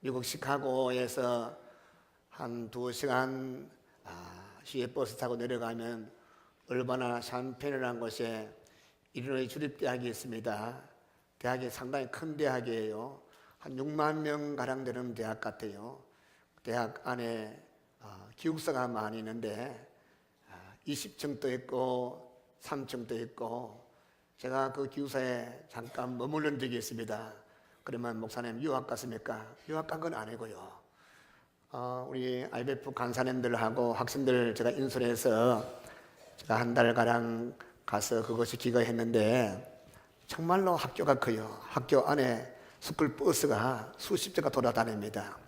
미국 시카고에서 한 2시간 시외버스 타고 내려가면 얼바나 샴페인이라는 곳에 일리노이 주립대학이 있습니다. 대학이 상당히 큰 대학이에요. 한 6만 명 가량 되는 대학 같아요. 대학 안에 기숙사가 많이 있는데 20층도 있고 3층도 있고, 제가 그 기숙사에 잠깐 머무른 적이 있습니다. 그러면 목사님 유학 갔습니까? 유학 간 건 아니고요. 우리 IBF 간사님들하고 학생들 제가 인솔해서 제가 한 달가량 가서 그것이 기거했는데 정말로 학교가 커요. 학교 안에 스쿨 버스가 수십 대가 돌아다닙니다.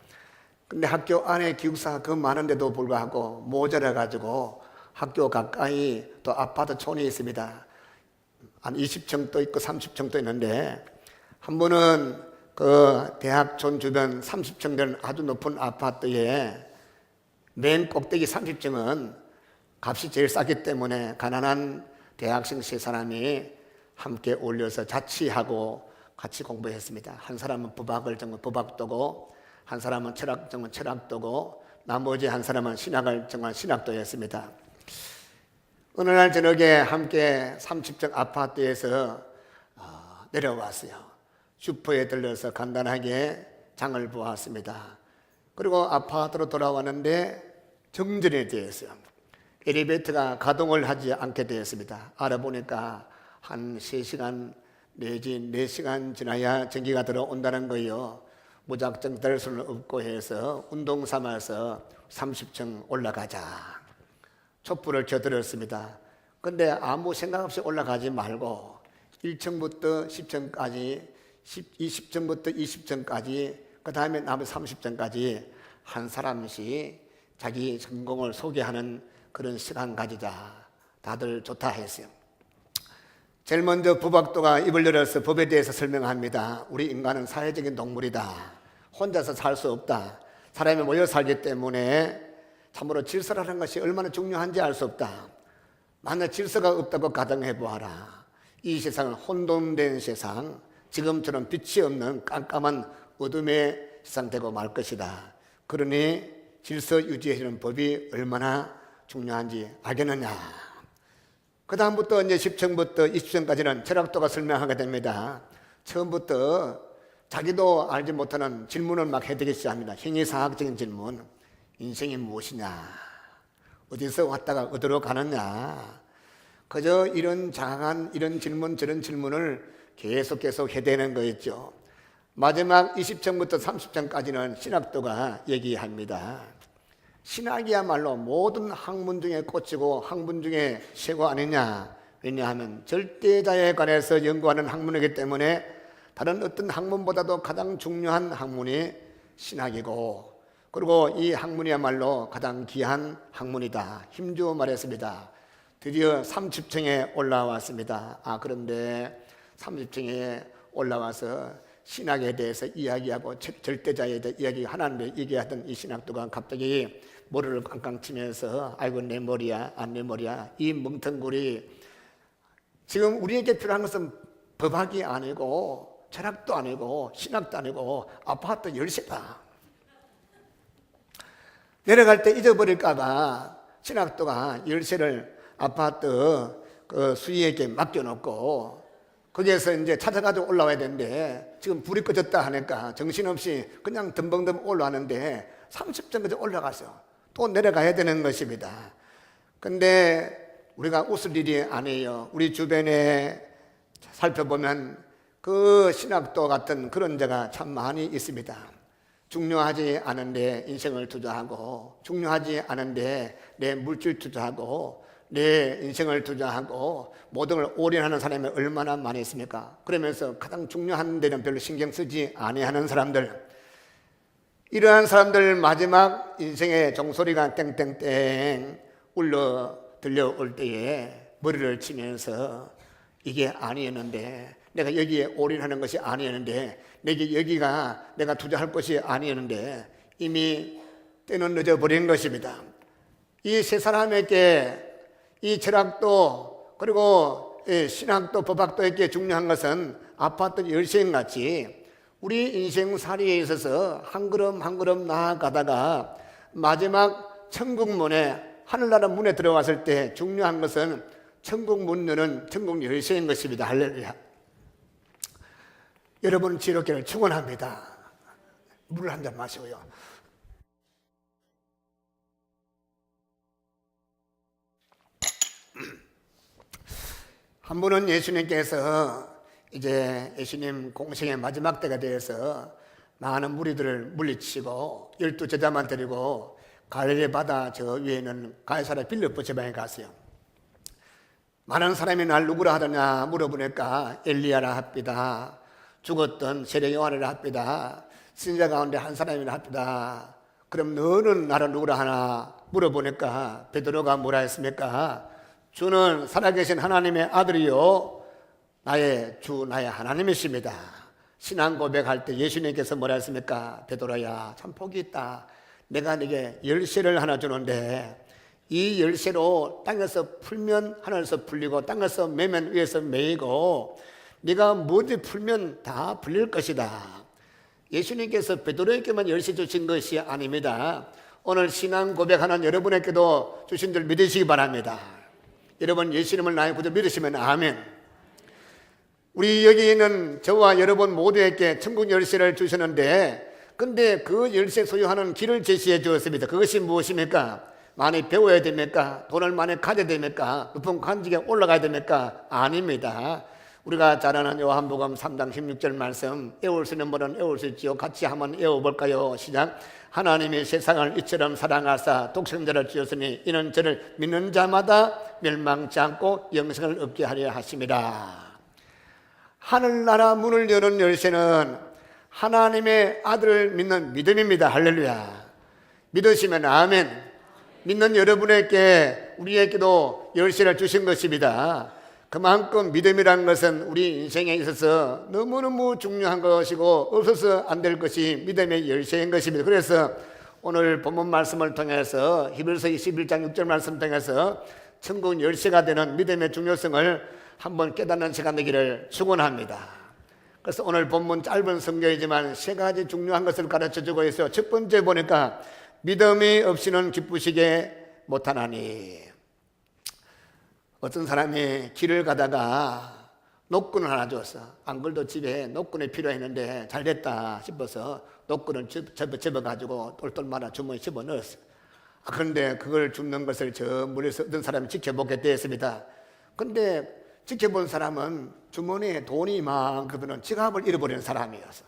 근데 학교 안에 기숙사가 그 많은데도 불구하고 모자라가지고 학교 가까이 또 아파트 촌이 있습니다. 한 20층도 있고 30층도 있는데, 한 번은 그 대학촌 주변 30층 되는 아주 높은 아파트에 맨 꼭대기 30층은 값이 제일 싸기 때문에 가난한 대학생 3사람이 함께 올려서 자취하고 같이 공부했습니다. 한 사람은 법학을 전공 법학도고, 한 사람은 철학 전공 철학도고, 나머지 한 사람은 신학을 전공한 신학도였습니다. 어느 날 저녁에 함께 30층 아파트에서 내려왔어요. 슈퍼에 들려서 간단하게 장을 보았습니다. 그리고 아파트로 돌아왔는데 정전이 되었어요. 엘리베이터가 가동을 하지 않게 되었습니다. 알아보니까 한 3시간 내지 4시간 지나야 전기가 들어온다는 거예요. 무작정 될 수는 없고 해서 운동 삼아서 30층 올라가자. 촛불을 켜드렸습니다. 근데 아무 생각 없이 올라가지 말고 1층부터 10층까지, 20층부터 20층까지, 그 다음에 나머지 30층까지 한 사람씩 자기 전공을 소개하는 그런 시간 가지자. 다들 좋다 했어요. 제일 먼저 법학도가 입을 열어서 법에 대해서 설명합니다. 우리 인간은 사회적인 동물이다. 혼자서 살 수 없다. 사람이 모여 살기 때문에 참으로 질서라는 것이 얼마나 중요한지 알 수 없다. 만약 질서가 없다고 가정해 보아라. 이 세상은 혼돈된 세상, 지금처럼 빛이 없는 깜깜한 어둠의 세상 되고 말 것이다. 그러니 질서 유지해주는 법이 얼마나 중요한지 알겠느냐. 그 다음부터 이제 10층부터 20층까지는 철학도가 설명하게 됩니다. 처음부터 자기도 알지 못하는 질문을 막 해드리기 시작합니다. 행위사학적인 질문. 인생이 무엇이냐? 어디서 왔다가 어디로 가느냐? 그저 이런 장한 이런 질문 저런 질문을 계속 해대는 거였죠. 마지막 20층부터 30층까지는 신학도가 얘기합니다. 신학이야말로 모든 학문 중에 꽂히고 학문 중에 최고 아니냐. 왜냐하면 절대자에 관해서 연구하는 학문이기 때문에 다른 어떤 학문보다도 가장 중요한 학문이 신학이고, 그리고 이 학문이야말로 가장 귀한 학문이다. 힘주어 말했습니다. 드디어 30층에 올라왔습니다. 그런데 30층에 올라와서 신학에 대해서 이야기하고 절대자에 대해 이야기 하나님을 얘기하던 이 신학도가 갑자기 머리를 깡깡 치면서 아이고 내 머리야, 내 머리야. 이 멍텅구리, 지금 우리에게 필요한 것은 법학이 아니고 철학도 아니고 신학도 아니고 아파트 열쇠다. 내려갈 때 잊어버릴까봐 신학도가 열쇠를 아파트 그 수의에게 맡겨놓고 거기에서 이제 찾아가지고 올라와야 되는데, 지금 불이 꺼졌다 하니까 정신없이 그냥 덤벙덤 올라왔는데 30층까지 올라가서 또 내려가야 되는 것입니다. 근데 우리가 웃을 일이 아니에요. 우리 주변에 살펴보면 그 신학도 같은 그런 데가 참 많이 있습니다. 중요하지 않은데 인생을 투자하고, 중요하지 않은데 내 물질 투자하고, 내 인생을 투자하고 모든 걸 올인하는 사람이 얼마나 많이 있습니까? 그러면서 가장 중요한 데는 별로 신경 쓰지 아니하는 사람들, 이러한 사람들 마지막 인생의 종소리가 땡땡땡 울려 들려올 때에 머리를 치면서 이게 아니었는데, 내가 여기에 올인하는 것이 아니었는데, 여기가 내가 투자할 것이 아니었는데, 이미 때는 늦어버린 것입니다. 이 세 사람에게 이 철학도 그리고 신학도 법학도에게 중요한 것은 아파트 열쇠인 같이 우리 인생살이에 있어서 한 걸음 한 걸음 나아가다가 마지막 천국문에, 하늘나라 문에 들어왔을 때 중요한 것은 천국 문 여는 천국 열쇠인 것입니다. 할렐루야. 여러분 지혜롭기를 축원합니다. 물을 한 잔 마시고요. 한 분은 예수님께서 이제 예수님 공생의 마지막 때가 되어서 많은 무리들을 물리치고 12제자만 데리고 갈릴리 바다 저 위에 있는 가이사랴 빌립보 지방에 갔어요. 많은 사람이 날 누구라 하더냐 물어보니까 엘리야라 합니다. 죽었던 세례 요한이라 합니다. 신자 가운데 한 사람이라 합니다. 그럼 너는 나를 누구라 하나 물어보니까 베드로가 뭐라 했습니까? 주는 살아계신 하나님의 아들이요 나의 주 나의 하나님이십니다. 신앙 고백할 때 예수님께서 뭐라 했습니까? 베드로야 참 복이 있다. 내가 네게 열쇠를 하나 주는데 이 열쇠로 땅에서 풀면 하늘에서 풀리고 땅에서 매면 위에서 매이고 네가 뭐지 풀면 다 풀릴 것이다. 예수님께서 베드로에게만 열쇠 주신 것이 아닙니다. 오늘 신앙 고백하는 여러분에게도 주신 줄 믿으시기 바랍니다. 여러분 예수님을 나의 구주 믿으시면 아멘. 우리 여기 있는 저와 여러분 모두에게 천국 열쇠를 주셨는데 근데 그 열쇠 소유하는 길을 제시해 주었습니다. 그것이 무엇입니까? 많이 배워야 됩니까? 돈을 많이 가져야 됩니까? 높은 관직에 올라가야 됩니까? 아닙니다. 우리가 잘 아는 요한복음 3장 16절 말씀, 애울 수 있는 분은 애울 수 있지요. 같이 한번 애워볼까요? 시작. 하나님이 세상을 이처럼 사랑하사 독생자를 주셨으니 이는 저를 믿는 자마다 멸망치 않고 영생을 얻게 하려 하심이라. 하늘나라 문을 여는 열쇠는 하나님의 아들을 믿는 믿음입니다. 할렐루야. 믿으시면 아멘. 믿는 여러분에게 우리에게도 열쇠를 주신 것입니다. 그만큼 믿음이란 것은 우리 인생에 있어서 너무너무 중요한 것이고 없어서 안 될 것이 믿음의 열쇠인 것입니다. 그래서 오늘 본문 말씀을 통해서 히브리서 21장 6절 말씀 통해서 천국 열쇠가 되는 믿음의 중요성을 한번 깨닫는 시간 되기를 축원합니다. 그래서 오늘 본문 짧은 성경이지만 세 가지 중요한 것을 가르쳐주고 있어요. 첫 번째 보니까 믿음이 없이는 기쁘시게 못하나니. 어떤 사람이 길을 가다가 노끈을 하나 줬어. 안 그래도 집에 노끈이 필요했는데 잘 됐다 싶어서 노끈을 접어가지고 똘똘 말아 주머니에 집어넣었어. 그런데 그걸 줍는 것을 저 멀리서 어떤 사람이 지켜보게 되었습니다. 그런데 지켜본 사람은 주머니에 돈이 많거든 지갑을 잃어버리는 사람이었어.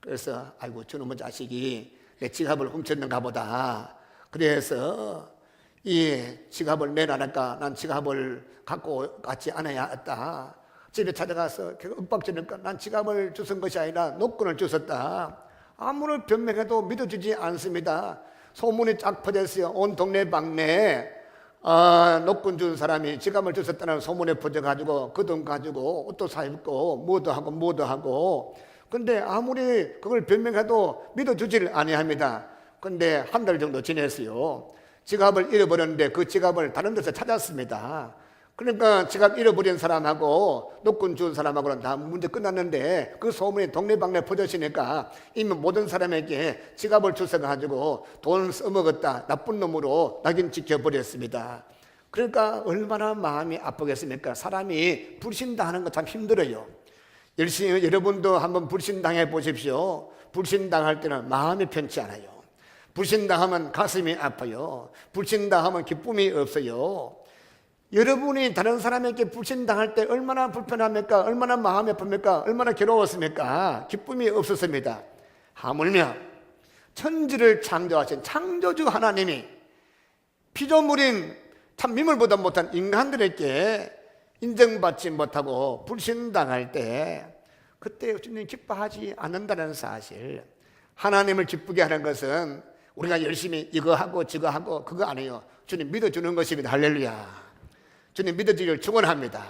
그래서 아이고 저놈의 자식이 내 지갑을 훔쳤는가 보다. 그래서 이 지갑을 내놔니까 난 지갑을 갖고 같이 안아야 했다. 집에 찾아가서 윽박지르니까 난 지갑을 주신 것이 아니라 노끈을 주셨다. 아무런 변명해도 믿어주지 않습니다. 소문이 쫙 퍼졌어요. 온 동네 방네에 노끈 준 사람이 지갑을 주셨다는 소문에 퍼져가지고 그 돈 가지고 옷도 사입고 뭐도 하고 근데 아무리 그걸 변명해도 믿어주지를 아니합니다. 근데 한 달 정도 지냈어요. 지갑을 잃어버렸는데 그 지갑을 다른 데서 찾았습니다. 그러니까 지갑 잃어버린 사람하고 노끈 준 사람하고는 다 문제 끝났는데 그 소문이 동네방네 퍼졌으니까 이미 모든 사람에게 지갑을 주워가지고 돈 써먹었다 나쁜 놈으로 낙인 찍혀버렸습니다. 그러니까 얼마나 마음이 아프겠습니까? 사람이 불신당하는 거 참 힘들어요. 열심히 여러분도 한번 불신당해 보십시오. 불신당할 때는 마음이 편치 않아요. 불신당하면 가슴이 아파요. 불신당하면 기쁨이 없어요. 여러분이 다른 사람에게 불신당할 때 얼마나 불편합니까? 얼마나 마음이 아픕니까? 얼마나 괴로웠습니까? 기쁨이 없었습니다. 하물며 천지를 창조하신 창조주 하나님이 피조물인 참 미물보다 못한 인간들에게 인정받지 못하고 불신당할 때 그때 주님 기뻐하지 않는다는 사실. 하나님을 기쁘게 하는 것은 우리가 열심히 이거 하고 저거 하고 그거 아니에요. 주님 믿어주는 것입니다. 할렐루야. 주님 믿어주기를 축원합니다.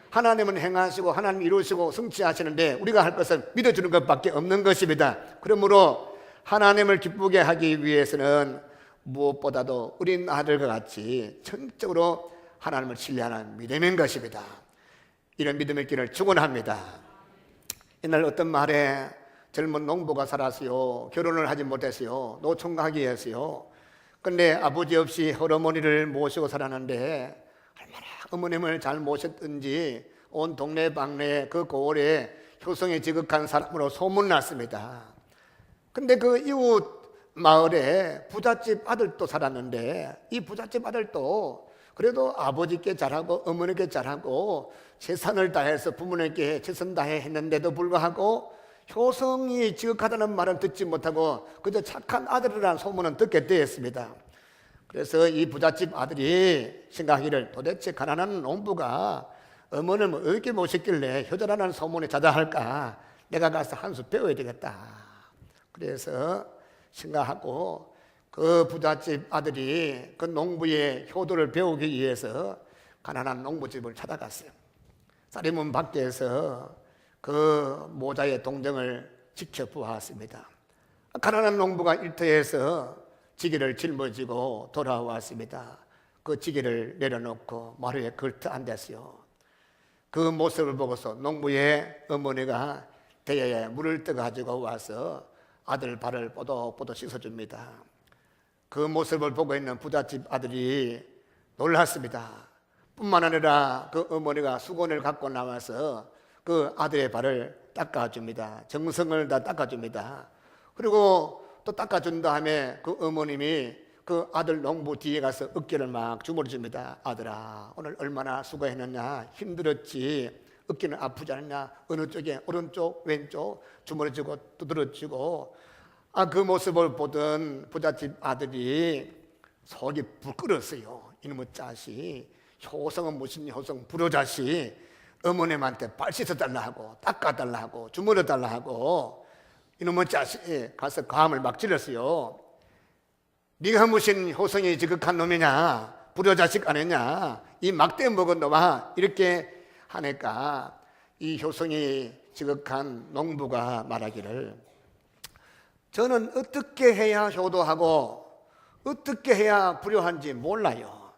하나님은 행하시고 하나님 이루시고 성취하시는데 우리가 할 것은 믿어주는 것밖에 없는 것입니다. 그러므로 하나님을 기쁘게 하기 위해서는 무엇보다도 우리 아들과 같이 전적으로 하나님을 신뢰하는 믿음인 것입니다. 이런 믿음의 길을 축원합니다. 옛날 어떤 말에 젊은 농부가 살았어요. 결혼을 하지 못했어요. 노총각이 했어요. 근데 아버지 없이 어머니를 모시고 살았는데 얼마나 어머님을 잘 모셨든지 온 동네 방네 그 고을에 효성이 지극한 사람으로 소문났습니다. 근데 그 이웃 마을에 부잣집 아들도 살았는데 이 부잣집 아들도 그래도 아버지께 잘하고 어머니께 잘하고 최선을 다해서 부모님께 최선 다해 했는데도 불구하고 효성이 지극하다는 말은 듣지 못하고 그저 착한 아들이라는 소문은 듣게 되었습니다. 그래서 이 부잣집 아들이 생각하기를 도대체 가난한 농부가 어머니를 어떻게 모셨길래 효자라는 소문에 자자할까? 내가 가서 한 수 배워야 되겠다. 그래서 생각하고 그 부잣집 아들이 그 농부의 효도를 배우기 위해서 가난한 농부집을 찾아갔어요. 쌀이문 밖에서 그 모자의 동정을 지켜보았습니다. 가난한 농부가 일터에서 지게를 짊어지고 돌아왔습니다. 그 지게를 내려놓고 마루에 걸터 앉았어요. 그 모습을 보고서 농부의 어머니가 대야에 물을 떠가지고 와서 아들 발을 뽀독뽀독 씻어줍니다. 그 모습을 보고 있는 부잣집 아들이 놀랐습니다. 뿐만 아니라 그 어머니가 수건을 갖고 나와서 그 아들의 발을 닦아줍니다. 정성을 다 닦아줍니다. 그리고 또 닦아준 다음에 그 어머님이 그 아들 농부 뒤에 가서 어깨를 막 주물러줍니다. 아들아, 오늘 얼마나 수고했느냐, 힘들었지, 어깨는 아프지 않느냐, 어느 쪽에 오른쪽 왼쪽 주물러주고 두드러주고. 그 모습을 보던 부잣집 아들이 속이 불 끓었어요. 이놈의 자식, 효성은 무슨 효성, 불효자식, 어머님한테 발 씻어달라 하고 닦아달라 하고 주물러달라 하고 이놈의 자식 가서 감을 막 질렀어요. 네가 무슨 효성이 지극한 놈이냐, 불효자식 아니냐, 이 막대 먹은 놈아, 이렇게 하니까 이 효성이 지극한 농부가 말하기를 저는 어떻게 해야 효도하고 어떻게 해야 불효한지 몰라요.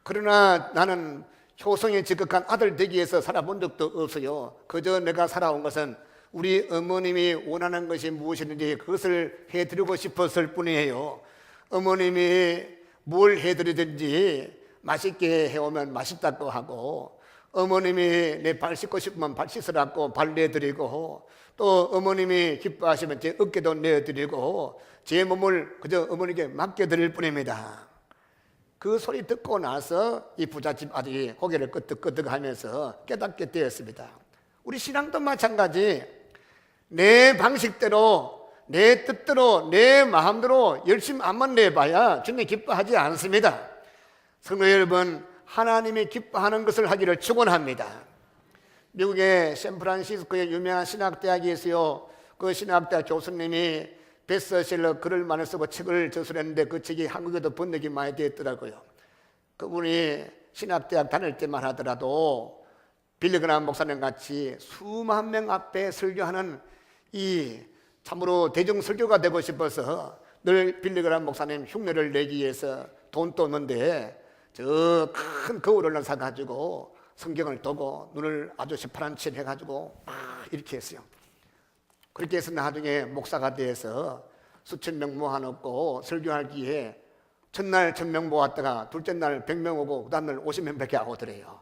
그러나 나는 효성이 지극한 아들 되기 위해서 살아본 적도 없어요. 그저 내가 살아온 것은 우리 어머님이 원하는 것이 무엇이든지 그것을 해드리고 싶었을 뿐이에요. 어머님이 뭘 해드리든지 맛있게 해오면 맛있다고 하고, 어머님이 내 발 씻고 싶으면 발 씻으라고 발 내드리고, 또 어머님이 기뻐하시면 제 어깨도 내드리고 제 몸을 그저 어머니께 맡겨드릴 뿐입니다. 그 소리 듣고 나서 이 부잣집 아들이 고개를 끄덕끄덕 하면서 깨닫게 되었습니다. 우리 신앙도 마찬가지, 내 방식대로 내 뜻대로 내 마음대로 열심히 안만 내봐야 주님 기뻐하지 않습니다. 성도 여러분, 하나님이 기뻐하는 것을 하기를 축원합니다. 미국의 샌프란시스코의 유명한 신학대학이 있어요. 그 신학대학 교수님이 베스트셀러 글을 많이 쓰고 책을 저술했는데 그 책이 한국에도 번역이 많이 되었더라고요. 그분이 신학대학 다닐 때만 하더라도 빌리그람 목사님 같이 수만 명 앞에 설교하는 이 참으로 대중 설교가 되고 싶어서 늘 빌리그람 목사님 흉내를 내기 위해서 돈도 없는데 저 큰 거울을 사가지고 성경을 두고 눈을 아주 시퍼런 칠 해가지고 막 이렇게 했어요. 그렇게 해서 나중에 목사가 돼서 수천 명 모아놓고 설교하기에 첫날 1000명 모았다가 둘째 날 100명 오고 그 다음날 50명밖에 안 오더래요.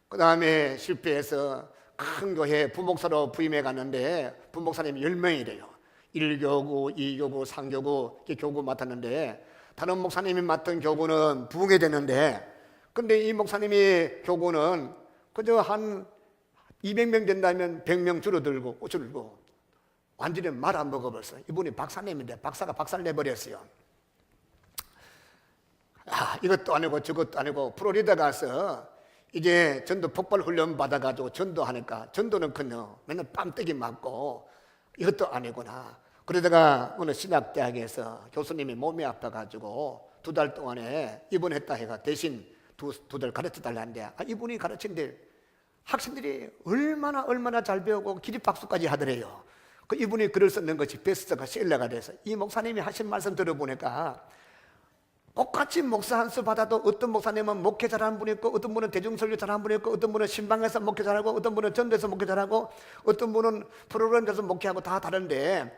그 다음에 실패해서 큰 교회 부목사로 부임해 갔는데 부목사님이 10명이래요. 1교구, 2교구, 3교구 이렇게 교구 맡았는데 다른 목사님이 맡은 교구는 부흥이 됐는데, 근데 이 목사님이 교구는 그저 한 200명 된다면 100명 줄어들고 완전히 말 안 먹어버렸어. 이분이 박사님인데 박사가 박사를 내버렸어요. 이것도 아니고 저것도 아니고 플로리다 가서 이제 전도 폭발 훈련 받아가지고 전도하니까 전도는커녕 맨날 뺨때기 맞고 이것도 아니구나. 그러다가 어느 신학대학에서 교수님이 몸이 아파가지고 2달 동안에 입원했다 해가 대신 두 달 가르쳐달라는데 이분이 가르친데 학생들이 얼마나 잘 배우고 기립박수까지 하더래요. 그 이분이 글을 썼는 것이 베스트가 셀러가 돼서 이 목사님이 하신 말씀 들어보니까 똑같이 목사 한 수 받아도 어떤 목사님은 목회 잘하는 분이 있고, 어떤 분은 대중설교 잘하는 분이 있고, 어떤 분은 신방에서 목회 잘하고, 어떤 분은 전도에서 목회 잘하고, 어떤 분은 프로그램에서 목회하고 다 다른데,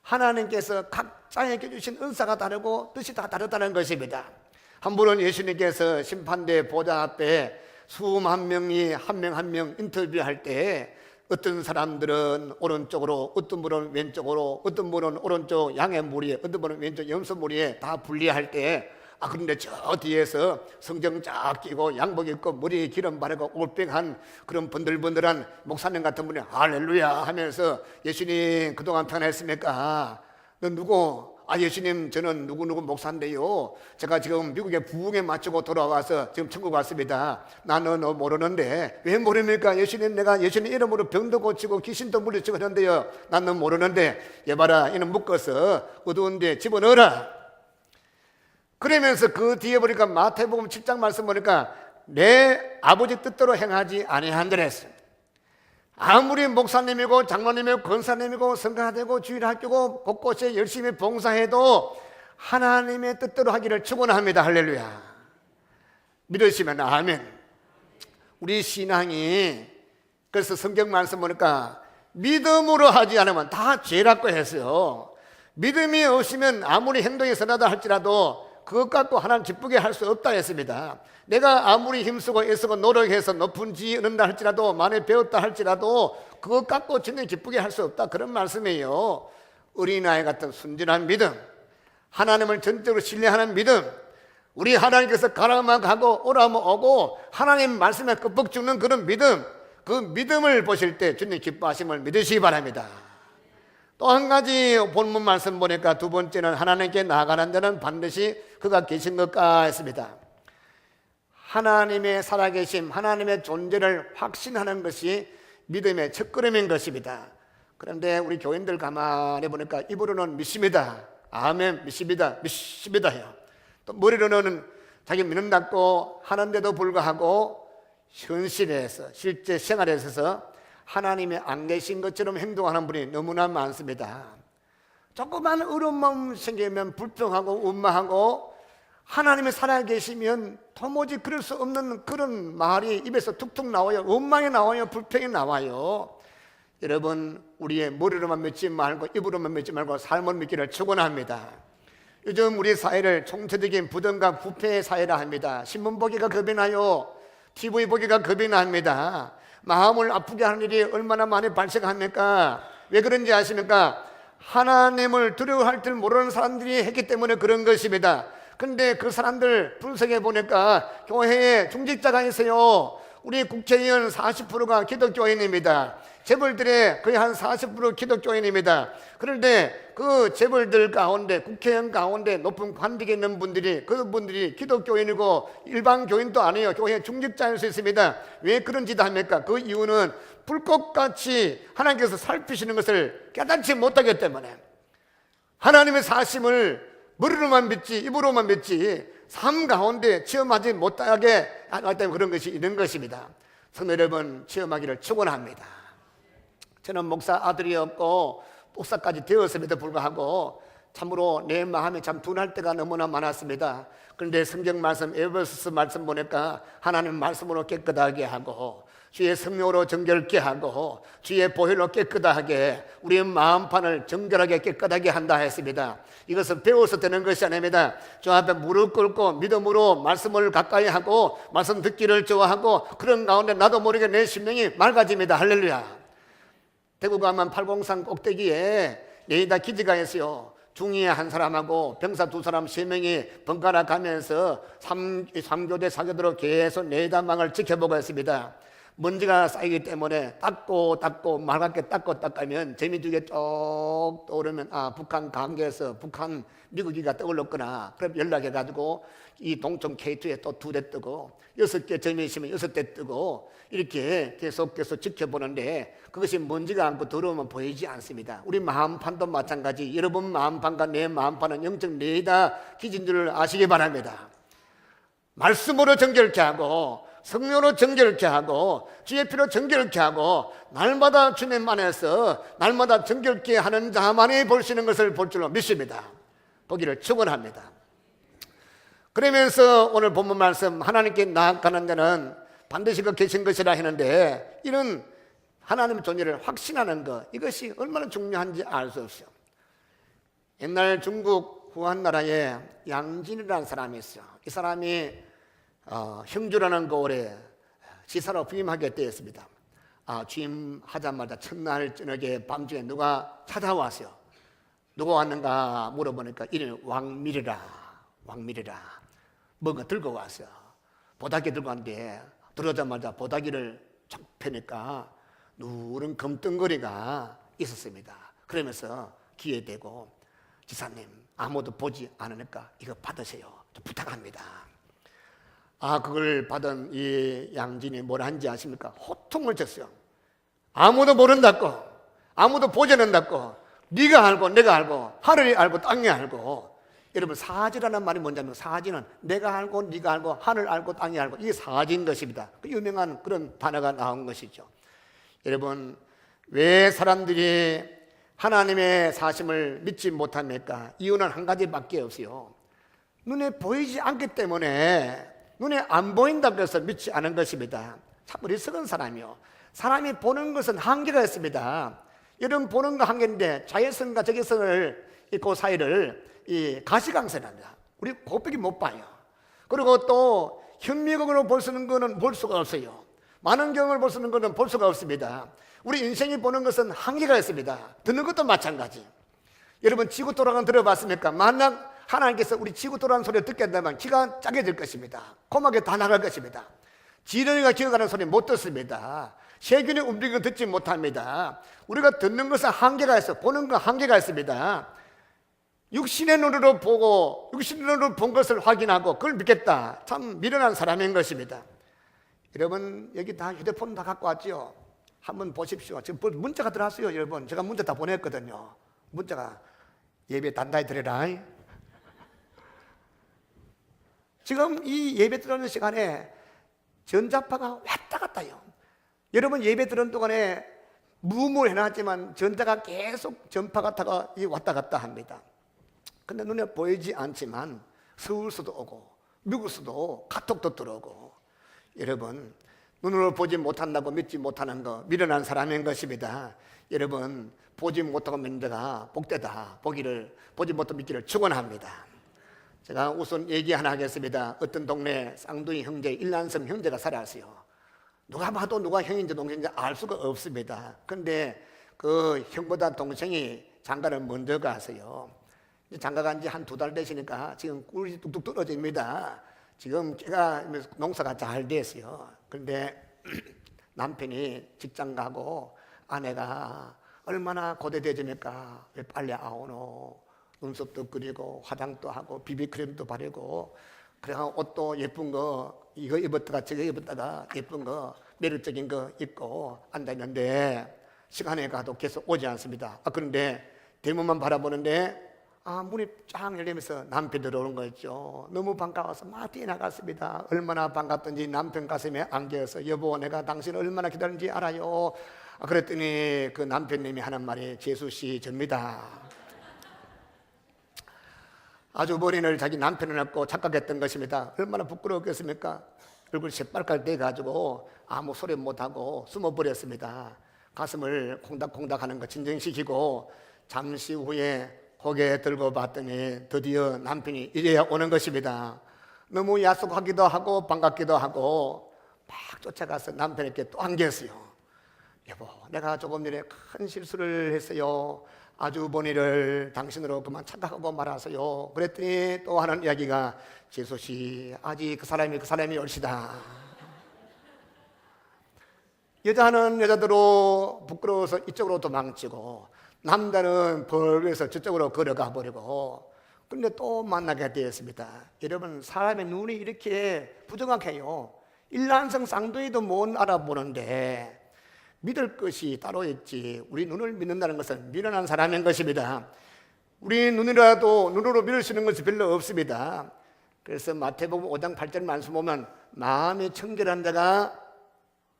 하나님께서 각자에게 주신 은사가 다르고 뜻이 다 다르다는 것입니다. 한 분은 예수님께서 심판대 보좌 앞에 수만 명이 한 명 한 명 인터뷰할 때 어떤 사람들은 오른쪽으로, 어떤 분은 왼쪽으로, 어떤 분은 오른쪽 양의 무리에, 어떤 분은 왼쪽 염소 무리에 다 분리할 때, 그런데 저 뒤에서 성경 쫙 끼고 양복 입고 머리에 기름 바르고 올백한 그런 번들번들한 목사님 같은 분이 할렐루야 하면서, 예수님 그동안 편했습니까? 너 누구? 예수님 저는 누구누구 목사인데요, 제가 지금 미국에 부흥에 맞추고 돌아와서 지금 천국 왔습니다. 나는 너 모르는데. 왜 모릅니까? 예수님, 내가 예수님 이름으로 병도 고치고 귀신도 물리치고 하는데요, 나는 모르는데. 얘 봐라, 이는 묶어서 어두운 데 집어넣어라. 그러면서 그 뒤에 보니까 마태복음 7장 말씀 보니까 내 아버지 뜻대로 행하지 아니한들 했어요. 아무리 목사님이고 장로님이고 권사님이고 성가되고 주일학교고 곳곳에 열심히 봉사해도 하나님의 뜻대로 하기를 축원합니다. 할렐루야. 믿으시면 아멘. 우리 신앙이, 그래서 성경 말씀 보니까 믿음으로 하지 않으면 다 죄라고 했어요. 믿음이 없으면 아무리 행동이 선하다 할지라도 그것 갖고 하나님 기쁘게 할 수 없다 했습니다. 내가 아무리 힘쓰고 애쓰고 노력해서 높은 지위 얻는다 할지라도, 많이 배웠다 할지라도 그것 갖고 주님 기쁘게 할 수 없다, 그런 말씀이에요. 어린아이 같은 순진한 믿음, 하나님을 전적으로 신뢰하는 믿음, 우리 하나님께서 가라면 가고 오라면 오고 하나님 말씀에 끄뻑 죽는 그런 믿음, 그 믿음을 보실 때 주님 기뻐하심을 믿으시기 바랍니다. 또 한 가지 본문 말씀 보니까 두 번째는 하나님께 나아가는 데는 반드시 그가 계신 것까 했습니다. 하나님의 살아계심, 하나님의 존재를 확신하는 것이 믿음의 첫걸음인 것입니다. 그런데 우리 교인들 가만히 보니까 입으로는 믿습니다. 아멘, 믿습니다, 믿습니다요. 또 머리로는 자기 믿는다고 하는데도 불구하고 현실에서, 실제 생활에 있어서 하나님이 안 계신 것처럼 행동하는 분이 너무나 많습니다. 조그만 어려움 생기면 불평하고 원망하고, 하나님이 살아계시면 도무지 그럴 수 없는 그런 말이 입에서 툭툭 나와요. 원망이 나와요. 불평이 나와요. 여러분, 우리의 머리로만 믿지 말고 입으로만 믿지 말고 삶을 믿기를 축원합니다. 요즘 우리 사회를 총체적인 부정과 부패의 사회라 합니다. 신문 보기가 겁이 나요. TV 보기가 겁이 납니다. 마음을 아프게 하는 일이 얼마나 많이 발생합니까? 왜 그런지 아십니까? 하나님을 두려워할 줄 모르는 사람들이 했기 때문에 그런 것입니다. 근데 그 사람들 분석해 보니까 교회에 중직자가 있어요. 우리 국회의원 40%가 기독교인입니다. 재벌들의 거의 한 40% 기독교인입니다. 그런데 그 재벌들 가운데, 국회의원 가운데 높은 관직에 있는 분들이, 그분들이 기독교인이고 일반 교인도 아니에요. 교회 중직자일 수 있습니다. 왜 그런 짓을 합니까? 그 이유는 불꽃같이 하나님께서 살피시는 것을 깨닫지 못하기 때문에, 하나님의 사심을 머리로만 믿지 입으로만 믿지 삶 가운데 체험하지 못하게 하기 때문에 그런 것이 있는 것입니다. 성도 여러분, 체험하기를 축원합니다. 저는 목사 아들이었고 목사까지 되었음에도 불구하고 참으로 내 마음이 참 둔할 때가 너무나 많았습니다. 그런데 성경 말씀, 에베소서 말씀 보니까 하나님 말씀으로 깨끗하게 하고 주의 성령으로 정결케 하고 주의 보혈로 깨끗하게 우리의 마음판을 정결하게 깨끗하게 한다 했습니다. 이것은 배워서 되는 것이 아닙니다. 저 앞에 무릎 꿇고 믿음으로 말씀을 가까이 하고 말씀 듣기를 좋아하고, 그런 가운데 나도 모르게 내 심령이 맑아집니다. 할렐루야. 대구 가면 803 꼭대기에 레이다 기지가 있어요. 중위에 한 사람하고 병사 두 사람 3명이 번갈아 가면서 3교대 4교대로 계속 레이다망을 지켜보고 있습니다. 먼지가 쌓이기 때문에 닦고 맑게 닦으면 재미지게 쭉 떠오르면 북한 관계에서 북한 미국이가 떠올랐구나. 그럼 연락해가지고 이 동점 K2에 또 2대 뜨고 6개 점이 있으면 6대 뜨고 이렇게 계속 지켜보는데, 그것이 먼지가 않고 더러우면 보이지 않습니다. 우리 마음판도 마찬가지. 여러분 마음판과 내 마음판은 영적 레이더 기지인 줄 아시기 바랍니다. 말씀으로 정결케 하고 성령으로 정결케 하고 주의 피로 정결케 하고 날마다 주님 안에서 날마다 정결케 하는 자만이 볼 수 있는 것을 볼 줄로 믿습니다. 보기를 축원합니다. 그러면서 오늘 본문 말씀 하나님께 나아가는 자는 반드시 그 계신 것이라 했는데 이런 하나님의 존재를 확신하는 것, 이것이 얼마나 중요한지 알 수 없어요. 옛날 중국 후한나라에 양진이라는 사람이 있어요. 이 사람이 형주라는 고을에 지사로 부임하게 되었습니다. 취임하자마자 첫날 저녁에 밤중에 누가 찾아왔어요. 누가 왔는가 물어보니까 이름이 왕밀이라. 뭔가 들고 왔어요. 보다기 들고 왔는데 들어오자마자 보다기를 쫙 펴니까 누런 금덩거리가 있었습니다. 그러면서 귀에 대고 지사님 아무도 보지 않으니까 이거 받으세요. 좀 부탁합니다. 그걸 받은 이 양진이 뭐라 한지 아십니까? 호통을 쳤어요. 아무도 모른다고, 아무도 보지 않는다고, 네가 알고 내가 알고 하늘이 알고 땅이 알고. 여러분, 사지라는 말이 뭔냐면 사지는 내가 알고 네가 알고 하늘 알고 땅이 알고, 이게 사지인 것입니다. 그 유명한 그런 단어가 나온 것이죠. 여러분, 왜 사람들이 하나님의 사심을 믿지 못합니까? 이유는 한 가지밖에 없어요. 눈에 보이지 않기 때문에, 눈에 안 보인다고 해서 믿지 않은 것입니다. 참 어리석은 사람이요. 사람이 보는 것은 한계가 있습니다. 여러분, 보는 거 한계인데 자외선과 적외선을 그 사이를 이 가시광선합니다. 우리 곱하기 못 봐요. 그리고 또 현미경으로 볼 수 있는 거는 볼 수가 없어요. 만원경을 볼 수 있는 거는 볼 수가 없습니다. 우리 인생이 보는 것은 한계가 있습니다. 듣는 것도 마찬가지. 여러분, 지구 돌아가는 들어봤습니까? 만약 하나님께서 우리 지구 돌아가는 소리를 듣게 한다면 귀가 짜게질 것입니다. 고막에 다 나갈 것입니다. 지렁이가 기어가는 소리 못 듣습니다. 세균이 움직이는 거 듣지 못합니다. 우리가 듣는 것은 한계가 있어. 보는 건 한계가 있습니다. 육신의 눈으로 보고 육신의 눈으로 본 것을 확인하고 그걸 믿겠다, 참 미련한 사람인 것입니다. 여러분, 여기 다 휴대폰 다 갖고 왔죠? 한번 보십시오. 지금 문자가 들어왔어요. 여러분, 제가 문자 다 보냈거든요. 문자가 예배 단단히 드려라. 지금 이 예배 드리는 시간에 전자파가 왔다 갔다요. 여러분, 예배 드리는 동안에 무음을 해놨지만 전자가 계속 전파가 왔다 갔다 합니다. 근데 눈에 보이지 않지만 서울서도 오고 미국서도 카톡도 들어오고. 여러분, 눈으로 보지 못한다고 믿지 못하는 거 미련한 사람인 것입니다. 여러분, 보지 못하고 믿는 자가 복되다. 보지 못하고 믿기를 축원합니다. 제가 우선 얘기 하나 하겠습니다. 어떤 동네 쌍둥이 형제, 일란섬 형제가 살았어요. 누가 봐도 누가 형인지 동생인지 알 수가 없습니다. 그런데 그 형보다 동생이 장가를 먼저 갔어요. 장가 간 지 한 2달 되시니까 지금 꿀이 뚝뚝 떨어집니다. 지금 걔가 농사가 잘 됐어요. 그런데 남편이 직장 가고 아내가 얼마나 고대되집니까? 왜 빨리 아오노? 눈썹도 그리고 화장도 하고 비비크림도 바르고, 그래서 옷도 예쁜 거 이거 입었다가 저거 입었다가 예쁜 거 매력적인 거 입고 앉아있는데 시간에 가도 계속 오지 않습니다. 그런데 대문만 바라보는데 문이 쫙 열리면서 남편이 들어오는 거 있죠. 너무 반가워서 막 뛰어나갔습니다. 얼마나 반갑던지 남편 가슴에 안겨서 여보, 내가 당신 얼마나 기다리는지 알아요. 그랬더니 그 남편님이 하는 말이 제수씨 접니다. 아주 머리를 자기 남편을 안고 착각했던 것입니다. 얼마나 부끄러웠겠습니까? 얼굴이 새빨갛게 돼가지고 아무 소리 못하고 숨어버렸습니다. 가슴을 콩닥콩닥 하는 거 진정시키고 잠시 후에 고개 들고 봤더니 드디어 남편이 이제야 오는 것입니다. 너무 야속하기도 하고 반갑기도 하고 막 쫓아가서 남편에게 또 안겼어요. 여보, 내가 조금 전에 큰 실수를 했어요. 아주 본의를 당신으로 그만 착각하고 말아서요. 그랬더니 또 하는 이야기가, 제수씨, 아직 그 사람이 옳시다. 여자는 여자대로 부끄러워서 이쪽으로 도망치고 남자는 벌거서 저쪽으로 걸어가 버리고, 그런데 또 만나게 되었습니다. 여러분, 사람의 눈이 이렇게 부정확해요. 일란성 쌍둥이도 못 알아보는데 믿을 것이 따로 있지. 우리 눈을 믿는다는 것은 미련한 사람인 것입니다. 우리 눈으로 믿을 수 있는 것이 별로 없습니다. 그래서 마태복음 5장 8절 말씀 보면 마음이 청결한 자가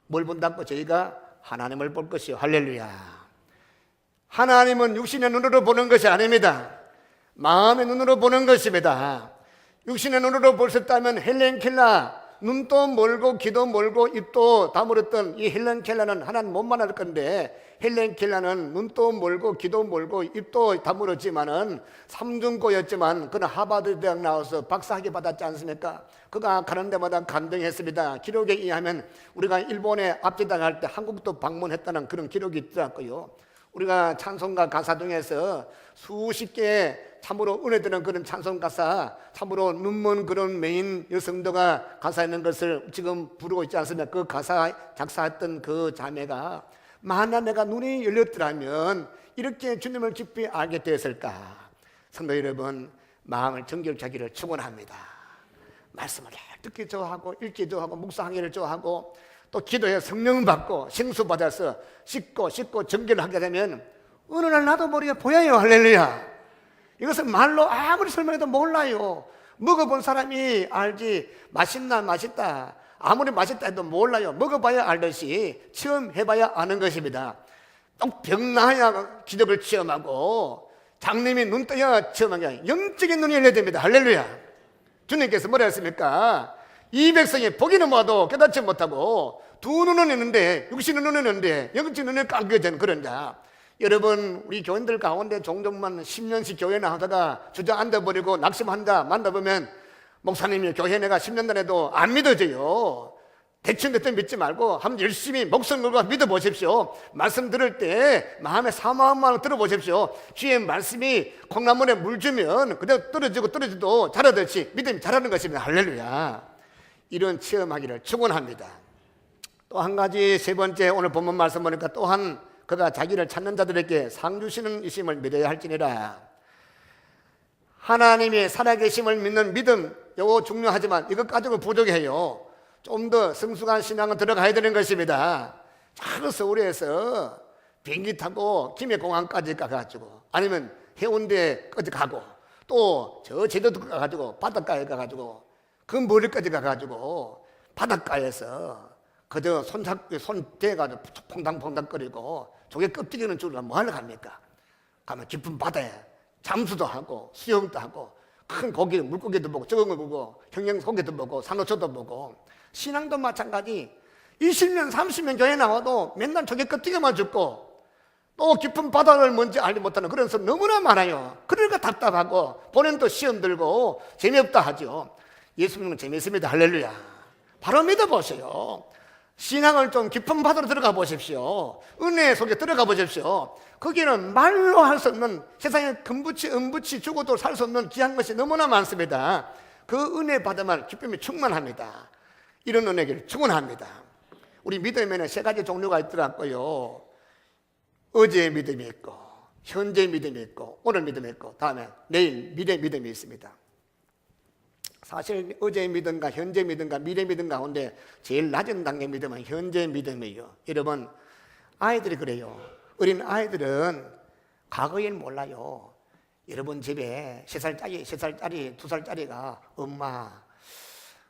뭘 본다고? 저희가 하나님을 볼 것이요. 할렐루야. 하나님은 육신의 눈으로 보는 것이 아닙니다. 마음의 눈으로 보는 것입니다. 육신의 눈으로 볼 수 있다면 헬렌 켈러, 눈도 멀고 귀도 멀고 입도 다물었던 이 헬렌 켈러는 하나는 못 만날 건데, 헬렌 켈러는 눈도 멀고 귀도 멀고 입도 다물었지만은 삼중고였지만 그는 하버드 대학 나와서 박사학위 받았지 않습니까? 그가 가는 데마다 감동했습니다. 기록에 의하면 우리가 일본에 압제당할 때 한국도 방문했다는 그런 기록이 있더라고요. 우리가 찬송가 가사 중에서 수십 개의 참으로 은혜 드는 그런 찬송 가사, 참으로 눈먼 그런 메인 여성도가 가사하는 것을 지금 부르고 있지 않습니까? 그 가사 작사했던 그 자매가 만약 내가 눈이 열렸더라면 이렇게 주님을 깊이 알게 되었을까? 성도 여러분, 마음을 정결케 하기를 축원합니다. 말씀을 듣기 좋아하고 읽기 좋아하고 묵상하기를 좋아하고 또 기도해 성령 받고 생수 받아서 씻고 정결하게 되면 어느 날 나도 모르게 보여요. 할렐루야. 이것은 말로 아무리 설명해도 몰라요. 먹어본 사람이 알지. 맛있다 아무리 맛있다 해도 몰라요. 먹어봐야 알듯이 처음 해봐야 아는 것입니다. 꼭 병 나야 기적을 체험하고 장님이 눈 떠야 체험하게 영적인 눈이 열려야 됩니다. 할렐루야. 주님께서 뭐라 했습니까? 이 백성이 보기는 뭐도 깨닫지 못하고 두 눈은 있는데 육신의 눈은 있는데 영적인 눈을 감게 된 그런 자. 여러분, 우리 교인들 가운데 종종만 10년씩 교회 나오다가 주저앉아버리고 낙심한다 만나보면 목사님이 교회 내가 10년 전에도 안 믿어져요. 대충 믿지 말고 한번 열심히 목숨 걸고 믿어보십시오. 말씀 들을 때 마음에 사모함만 들어보십시오. 귀에 말씀이 콩나물에 물 주면 그대로 떨어지도 자라듯이 믿음이 자라는 것입니다. 할렐루야. 이런 체험하기를 축원합니다. 또 한 가지, 세 번째, 오늘 본문 말씀 보니까 또한 그가 자기를 찾는 자들에게 상 주시는 이심을 믿어야 할지니라. 하나님의 살아계심을 믿는 믿음, 이거 중요하지만 이것 가지고 부족해요. 좀 더 성숙한 신앙은 들어가야 되는 것입니다. 저 서울에서 비행기 타고 김해공항까지 가가지고 아니면 해운대까지 가고 또 저 제주도 가가지고 바닷가에 가가지고 그 머리까지 가가지고 바닷가에서 그저 손 대가지고 퐁당퐁당거리고 조개 껍데기는 줄로 뭐 하러 갑니까? 가면 깊은 바다에 잠수도 하고 수영도 하고 큰 고기, 물고기도 보고 적은 거 보고 형형소개도 보고 산호초도 보고 신앙도 마찬가지. 20년 30년 교회 나와도 맨날 조개 껍데기만 줍고 또 깊은 바다를 뭔지 알지 못하는 그런 사람 너무나 많아요. 그러니까 답답하고 본인도 시험 들고 재미없다 하죠. 예수 믿는 건 재미있습니다. 할렐루야. 바로 믿어보세요. 신앙을 좀 깊은 바다로 들어가 보십시오. 은혜 속에 들어가 보십시오. 거기는 말로 할 수 없는, 세상에 금붙이 은붙이 죽어도 살 수 없는 귀한 것이 너무나 많습니다. 그 은혜 받으면 기쁨이 충만합니다. 이런 은혜를 축원합니다. 우리 믿음에는 세 가지 종류가 있더라고요. 어제의 믿음이 있고 현재의 믿음이 있고 오늘 믿음이 있고 다음에 내일 미래 믿음이 있습니다. 사실 어제의 믿음과 현재 믿음과 미래 믿음 가운데 제일 낮은 단계 믿음은 현재 믿음이에요. 여러분, 아이들이 그래요. 어린 아이들은 과거엔 몰라요. 여러분 집에 3살짜리, 2살짜리가 엄마,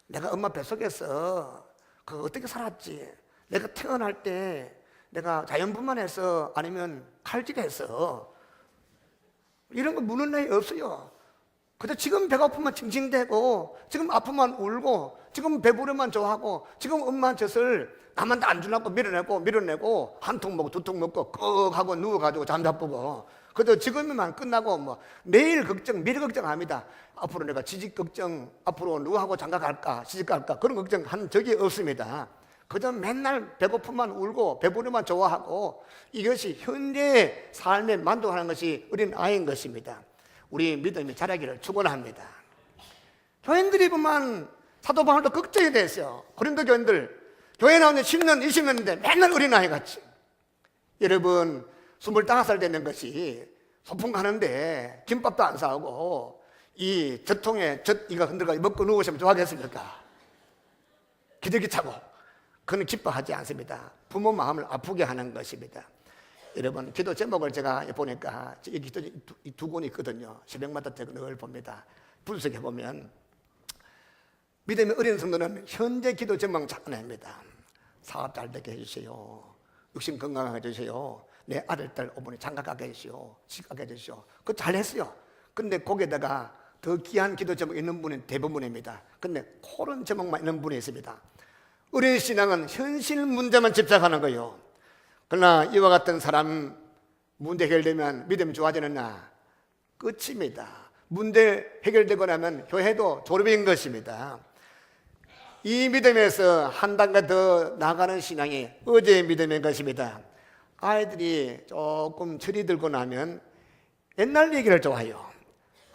내가 엄마 뱃속에서 어떻게 살았지? 내가 태어날 때 내가 자연분만해서 아니면 칼질해서 이런 거 묻는 나이 없어요. 근데 지금 배고프면 징징대고 지금 아프면 울고 지금 배부르면 좋아하고 지금 엄마 젖을 가만도 안 주려고 밀어내고 한 통 먹고 두 통 먹고 꺽 하고 누워가지고 잠자쁘고 그래도 지금만 끝나고 뭐 내일 걱정 미래 걱정합니다. 앞으로 내가 취직 걱정, 앞으로 누구하고 장가 갈까 시집 갈까 그런 걱정 한 적이 없습니다. 그저 맨날 배고프면 울고 배부르면 좋아하고 이것이 현재 삶에 만족하는 것이 어린 아이인 것입니다. 우리 믿음이 자라기를 축원합니다. 교인들이 보면 사도 바울도 걱정이 됐어요. 고린도 교인들 교회 나온 지 10년 20년인데 맨날 어린아이 같이. 여러분 25살 되는 것이 소풍 가는데 김밥도 안 사오고 이 젖통에 젖 이거 흔들어 먹고 누우시면 좋아하겠습니까? 기저귀 차고 그는 기뻐하지 않습니다. 부모 마음을 아프게 하는 것입니다. 여러분 기도 제목을 제가 보니까 여기 두 권이 있거든요. 새벽마다 제가 늘 봅니다. 분석해 보면 믿음의 어린 성도는 현재 기도 제목 작성합니다. 사업 잘 되게 해주세요. 육신 건강하게 해주세요. 내 아들 딸 어머니 장가 가게 해주시오. 집 가게 해주시오. 그거 잘했어요. 근데 거기에다가 더 귀한 기도 제목 있는 분은 대부분입니다. 근데 그런 제목만 있는 분이 있습니다. 우리 신앙은 현실 문제만 집착하는 거예요. 그러나 이와 같은 사람 문제 해결되면 믿음이 좋아지느냐? 끝입니다. 문제 해결되고 나면 교회도 졸업인 것입니다. 이 믿음에서 한 단계 더 나아가는 신앙이 어제의 믿음인 것입니다. 아이들이 조금 철이 들고 나면 옛날 얘기를 좋아해요.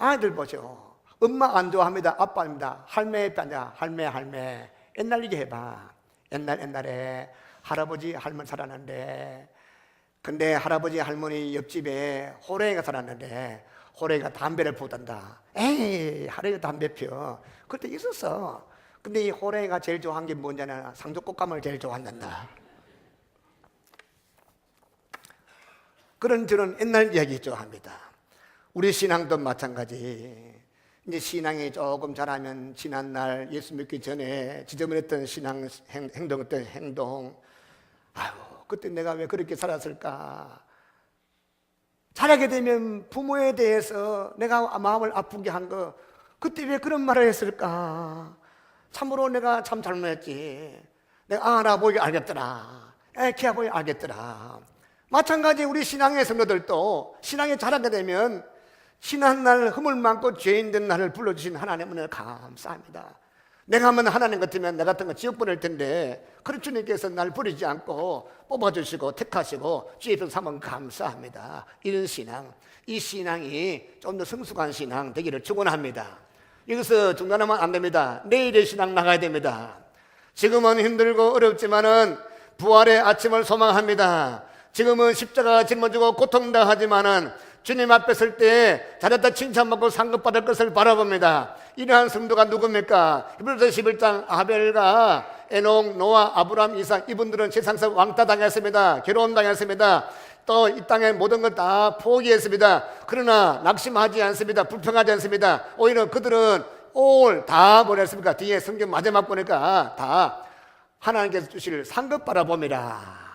아이들 보죠. 엄마 안 좋아합니다. 아빠입니다. 할매 빠냐. 할매. 옛날 얘기 해봐. 옛날에 할아버지 할머니 살았는데, 근데 할아버지 할머니 옆집에 호랭이가 살았는데 호랭이가 담배를 피우단다. 에이, 할아버지가 담배 피워. 그때 있었어. 근데 이 호랭이가 제일 좋아한 게 뭐냐면 상조꽃감을 제일 좋아한단다. 그런 저런 옛날 이야기 좋아합니다. 우리 신앙도 마찬가지. 이제 신앙이 조금 자라면 지난날 예수 믿기 전에 지저분했던 신앙 행동했던 행동, 아유 그때 내가 왜 그렇게 살았을까? 자라게 되면 부모에 대해서 내가 마음을 아프게 한 거, 그때 왜 그런 말을 했을까? 참으로 내가 참 잘못했지. 내가 알아보기 알겠더라. 키워보기 알겠더라. 마찬가지 우리 신앙의 성도들도 신앙에 자라게 되면 지난날 허물 많고 죄인 된 나를 불러주신 하나님 은혜를 감사합니다. 내가 하면 하나님 같으면 나 같은 거 지옥 보낼 텐데 그런 주님께서 날 버리지 않고 뽑아주시고 택하시고 주의 편 삼은 감사합니다. 이런 신앙, 이 신앙이 좀 더 성숙한 신앙 되기를 축원합니다. 여기서 중단하면 안 됩니다. 내일의 신앙 나가야 됩니다. 지금은 힘들고 어렵지만은 부활의 아침을 소망합니다. 지금은 십자가가 짊어지고 고통당하지만은 주님 앞에 설 때 잘했다 칭찬받고 상급받을 것을 바라봅니다. 이러한 성도가 누굽니까? 히브리서 11장 아벨과 에녹, 노아, 아브람, 이삭, 이분들은 세상에서 왕따 당했습니다. 괴로움 당했습니다. 또 이 땅의 모든 것 다 포기했습니다. 그러나 낙심하지 않습니다. 불평하지 않습니다. 오히려 그들은 올 다 보냈습니까? 뒤에 성경 마지막 보니까 다 하나님께서 주실 상급 바라봅니다.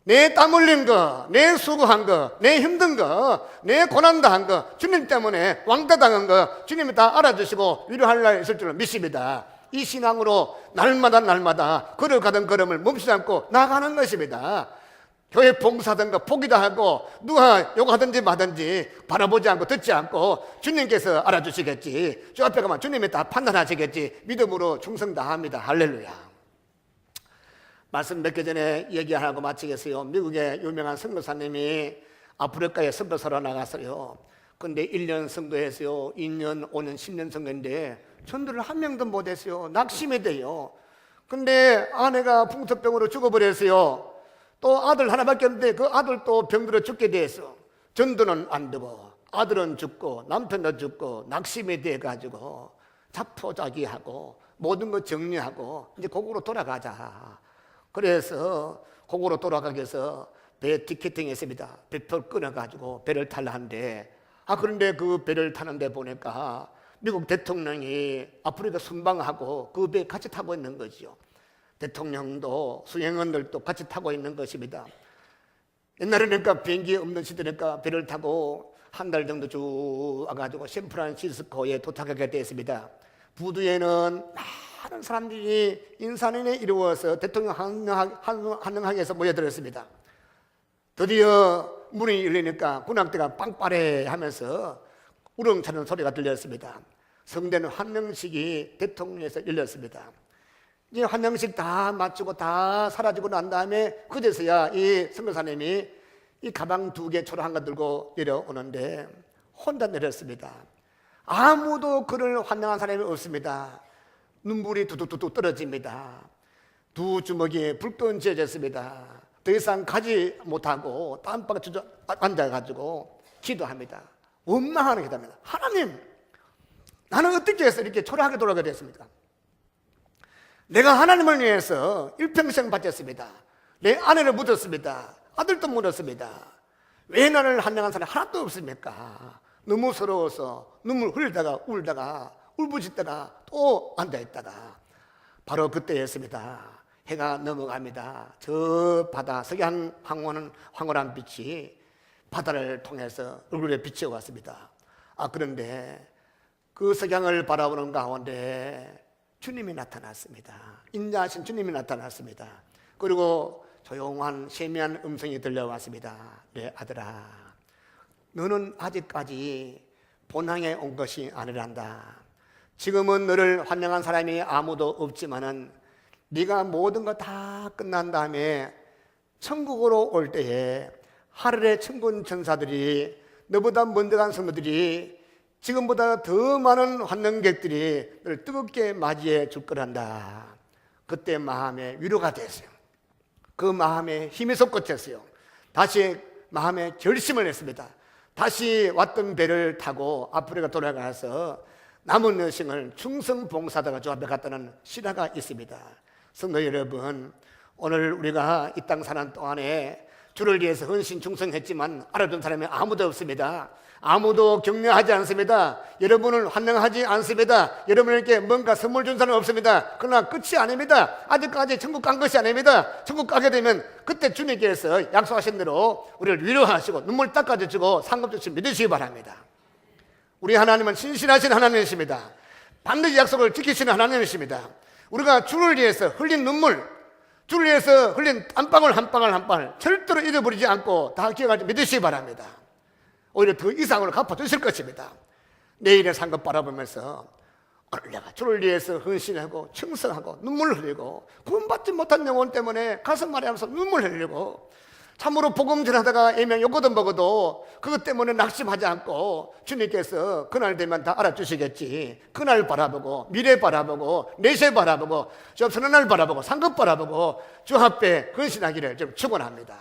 내 땀 흘린 거, 내 수고한 거, 내 힘든 거, 내 고난당한 거, 주님 때문에 왕따당한 거 주님이 다 알아주시고 위로할 날 있을 줄 믿습니다. 이 신앙으로 날마다 걸어가던 걸음을 멈추지 않고 나가는 것입니다. 교회 봉사하던 거 포기도 하고 누가 욕하든지 마든지 바라보지 않고 듣지 않고 주님께서 알아주시겠지, 저 앞에 가면 주님이 다 판단하시겠지 믿음으로 충성 다합니다. 할렐루야. 말씀 몇 개 전에 얘기하고 마치겠어요. 미국의 유명한 선교사님이 아프리카에 선교사로 나갔어요. 근데 1년 선교했어요. 2년, 5년, 10년 선교인데 전도를 한 명도 못했어요. 낙심이 돼요. 근데 아내가 풍토병으로 죽어버렸어요. 또 아들 하나밖에 없는데 그 아들도 병들어 죽게 됐어. 전도는 안 되고 아들은 죽고 남편도 죽고 낙심이 돼가지고 자포자기하고 모든 거 정리하고 이제 거꾸로 돌아가자. 그래서 거꾸로 돌아가기 위해서 배 티켓팅 했습니다. 배표 끊어가지고 배를 타려 하는데 그런데 그 배를 타는데 보니까 미국 대통령이 아프리카 순방하고 그 배 같이 타고 있는 거죠. 대통령도 수행원들도 같이 타고 있는 것입니다. 옛날에니까 비행기 없는 시대니까 배를 타고 한 달 정도 쭉 와가지고 샌프란시스코에 도착하게 됐습니다. 부두에는 많은 사람들이 인산인에 이루어서 대통령 환영하기 위해서 모여들었습니다. 드디어 문이 열리니까 군악대가 빵빠레 하면서 우렁차는 소리가 들렸습니다. 성대는 환영식이 대통령에서 열렸습니다. 이제 환영식 다 마치고 다 사라지고 난 다음에 그제서야 이 선교사님이 이 가방 2개 초로 한 거 들고 내려오는데 혼자 내렸습니다. 아무도 그를 환영한 사람이 없습니다. 눈물이 두둑두둑 떨어집니다. 두 주먹이 불끈 쥐어졌습니다. 더 이상 가지 못하고 땀방에 앉아가지고 기도합니다. 원망하는 기도합니다. 하나님, 나는 어떻게 해서 이렇게 초라하게 돌아가게 됐습니까? 내가 하나님을 위해서 일평생 바쳤습니다. 내 아내를 묻었습니다. 아들도 묻었습니다. 왜 나를 환영한 사람이 하나도 없습니까? 너무 서러워서 눈물 흘리다가 울다가 울부짖다가 또 앉아있다가 바로 그때였습니다. 해가 넘어갑니다. 저 바다 석양 황홀한 빛이 바다를 통해서 얼굴에 비치어 왔습니다. 그런데 그 석양을 바라보는 가운데 주님이 나타났습니다. 인자하신 주님이 나타났습니다. 그리고 조용한 세미한 음성이 들려왔습니다. 내 아들아, 너는 아직까지 본향에 온 것이 아니란다. 지금은 너를 환영한 사람이 아무도 없지만은 네가 모든 거 다 끝난 다음에 천국으로 올 때에 하늘의 천군 천사들이, 너보다 먼저 간 성도들이, 지금보다 더 많은 환영객들이 너를 뜨겁게 맞이해 줄 거란다. 그때 마음에 위로가 됐어요. 그 마음에 힘이 솟구쳤어요. 다시 마음에 결심을 했습니다. 다시 왔던 배를 타고 아프리카 돌아가서 남은 여생을 충성봉사자가 주 앞에 갔다는 신화가 있습니다. 성도 여러분, 오늘 우리가 이 땅 사는 동안에 주를 위해서 헌신 충성했지만 알아준 사람이 아무도 없습니다. 아무도 격려하지 않습니다. 여러분을 환영하지 않습니다. 여러분에게 뭔가 선물 준 사람은 없습니다. 그러나 끝이 아닙니다. 아직까지 천국 간 것이 아닙니다. 천국 가게 되면 그때 주님께서 약속하신 대로 우리를 위로하시고 눈물 닦아주시고 상급 주시면 믿으시기 바랍니다. 우리 하나님은 신실하신 하나님이십니다. 반드시 약속을 지키시는 하나님이십니다. 우리가 주를 위해서 흘린 눈물, 주를 위해서 흘린 땀방울 한 방울 한 방울 절대로 잊어버리지 않고 다 기억하지 믿으시기 바랍니다. 오히려 더 이상으로 갚아주실 것입니다. 내일의 상급 바라보면서 오늘 내가 주를 위해서 헌신하고 충성하고 눈물 흘리고 구원받지 못한 영혼 때문에 가슴 아래하면서 눈물 흘리고 참으로 복음 전하다가 애명 요거도 먹어도 그것 때문에 낙심하지 않고 주님께서 그날 되면 다 알아주시겠지. 그날 바라보고 미래 바라보고 내세 바라보고 저 선한 날 바라보고 상급 바라보고 주 앞에 헌신하기를 좀 축원합니다.